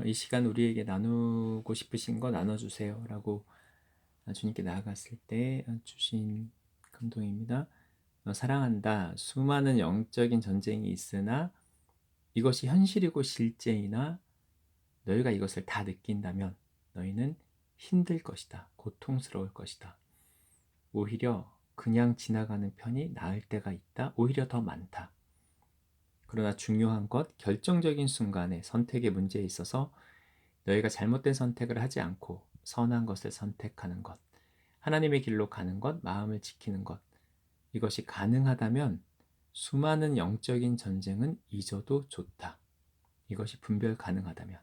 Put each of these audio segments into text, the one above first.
이 시간 우리에게 나누고 싶으신 거 나눠주세요 라고 주님께 나아갔을 때 주신 감동입니다. 사랑한다. 수많은 영적인 전쟁이 있으나 이것이 현실이고 실제이나 너희가 이것을 다 느낀다면 너희는 힘들 것이다. 고통스러울 것이다. 오히려 그냥 지나가는 편이 나을 때가 있다. 오히려 더 많다. 그러나 중요한 것, 결정적인 순간에 선택의 문제에 있어서 너희가 잘못된 선택을 하지 않고 선한 것을 선택하는 것, 하나님의 길로 가는 것, 마음을 지키는 것, 이것이 가능하다면 수많은 영적인 전쟁은 잊어도 좋다. 이것이 분별 가능하다면.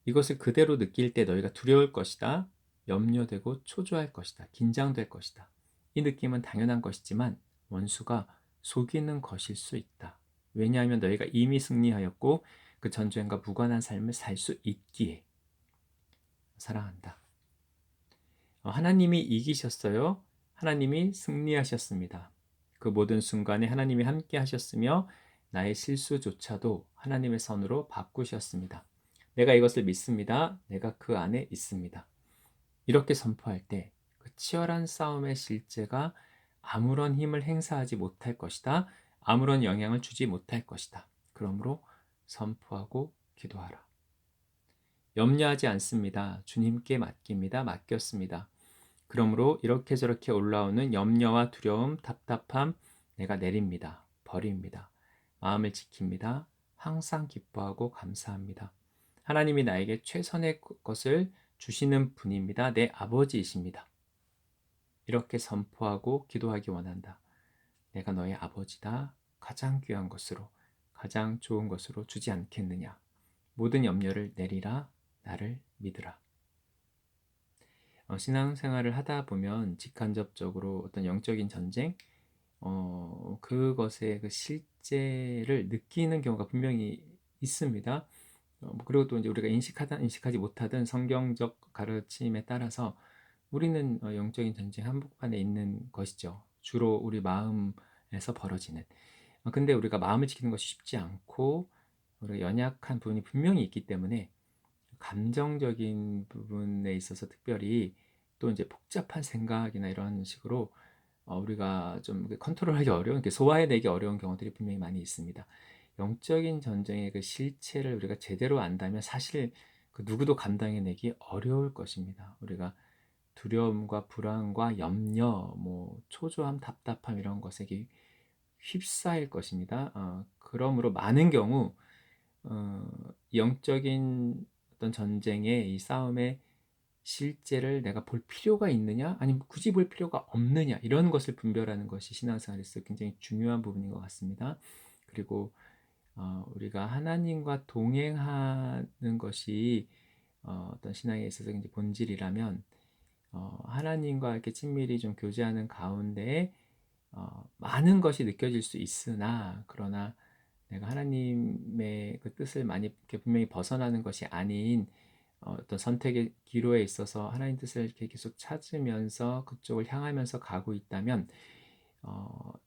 이것을 그대로 느낄 때 너희가 두려울 것이다. 염려되고 초조할 것이다. 긴장될 것이다. 이 느낌은 당연한 것이지만 원수가 속이는 것일 수 있다. 왜냐하면 너희가 이미 승리하였고 그 전쟁과 무관한 삶을 살 수 있기에. 사랑한다. 하나님이 이기셨어요. 하나님이 승리하셨습니다. 그 모든 순간에 하나님이 함께 하셨으며 나의 실수조차도 하나님의 선으로 바꾸셨습니다. 내가 이것을 믿습니다. 내가 그 안에 있습니다. 이렇게 선포할 때 그 치열한 싸움의 실제가 아무런 힘을 행사하지 못할 것이다. 아무런 영향을 주지 못할 것이다. 그러므로 선포하고 기도하라. 염려하지 않습니다. 주님께 맡깁니다. 맡겼습니다. 그러므로 이렇게 저렇게 올라오는 염려와 두려움, 답답함 내가 내립니다. 버립니다. 마음을 지킵니다. 항상 기뻐하고 감사합니다. 하나님이 나에게 최선의 것을 주시는 분입니다. 내 아버지이십니다. 이렇게 선포하고 기도하기 원한다. 내가 너의 아버지다. 가장 귀한 것으로, 가장 좋은 것으로 주지 않겠느냐. 모든 염려를 내리라. 나를 믿으라. 신앙생활을 하다 보면 직간접적으로 어떤 영적인 전쟁, 그것의 그 실제를 느끼는 경우가 분명히 있습니다. 그리고 또 이제 우리가 인식하지 못하던 성경적 가르침에 따라서 우리는 영적인 전쟁 한복판에 있는 것이죠. 주로 우리 마음에서 벌어지는. 근데 우리가 마음을 지키는 것이 쉽지 않고 우리가 연약한 부분이 분명히 있기 때문에 감정적인 부분에 있어서 특별히 또 이제 복잡한 생각이나 이런 식으로 우리가 좀 컨트롤하기 어려운, 이렇게 소화해내기 어려운 경우들이 분명히 많이 있습니다. 영적인 전쟁의 그 실체를 우리가 제대로 안다면 사실 그 누구도 감당해내기 어려울 것입니다. 우리가 두려움과 불안과 염려, 뭐 초조함, 답답함 이런 것에 휩싸일 것입니다. 그러므로 많은 경우 영적인 어떤 전쟁의 이 싸움의 실제를 내가 볼 필요가 있느냐 아니면 굳이 볼 필요가 없느냐 이런 것을 분별하는 것이 신앙생활에서 굉장히 중요한 부분인 것 같습니다. 그리고 우리가 하나님과 동행하는 것이 어떤 신앙에 있어서 이제 본질이라면 하나님과 이렇게 친밀히 좀 교제하는 가운데 많은 것이 느껴질 수 있으나 그러나 내가 하나님의 그 뜻을 많이 이렇게 분명히 벗어나는 것이 아닌 어떤 선택의 기로에 있어서 하나님 뜻을 이렇게 계속 찾으면서 그쪽을 향하면서 가고 있다면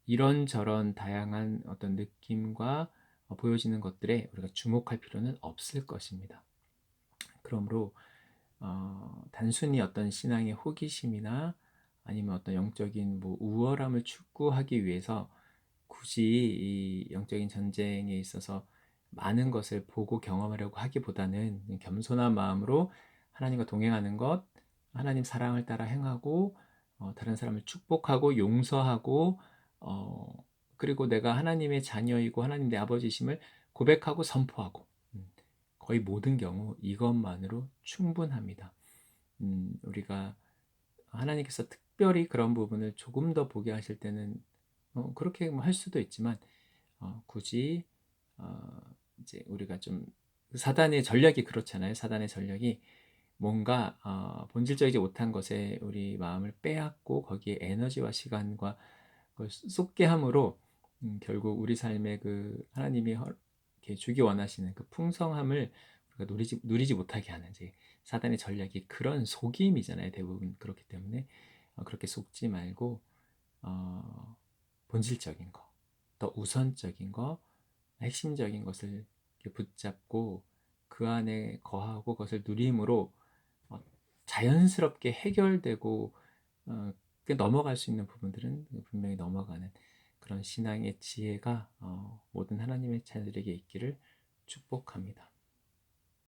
이런저런 다양한 어떤 느낌과 보여지는 것들에 우리가 주목할 필요는 없을 것입니다. 그러므로 단순히 어떤 신앙의 호기심이나 아니면 어떤 영적인 뭐 우월함을 추구하기 위해서 굳이 이 영적인 전쟁에 있어서 많은 것을 보고 경험하려고 하기보다는 겸손한 마음으로 하나님과 동행하는 것, 하나님 사랑을 따라 행하고 다른 사람을 축복하고 용서하고 그리고 내가 하나님의 자녀이고 하나님 내 아버지심을 고백하고 선포하고 거의 모든 경우 이것만으로 충분합니다. 우리가 하나님께서 특별히 그런 부분을 조금 더 보게 하실 때는 그렇게 할 수도 있지만 굳이 어, 이제 우리가 좀 사단의 전략이 그렇잖아요. 사단의 전략이 뭔가 본질적이지 못한 것에 우리 마음을 빼앗고 거기에 에너지와 시간과 그걸 쏟게 함으로 결국 우리 삶의 그 하나님이 이렇게 주기 원하시는 그 풍성함을 우리가 누리지 못하게 하는 이제 사단의 전략이 그런 속임이잖아요. 대부분 그렇기 때문에 그렇게 속지 말고 어, 본질적인 거, 더 우선적인 거, 핵심적인 것을 이렇게 붙잡고 그 안에 거하고 그것을 누림으로 자연스럽게 해결되고 넘어갈 수 있는 부분들은 분명히 넘어가는 그런 신앙의 지혜가 모든 하나님의 자녀들에게 있기를 축복합니다.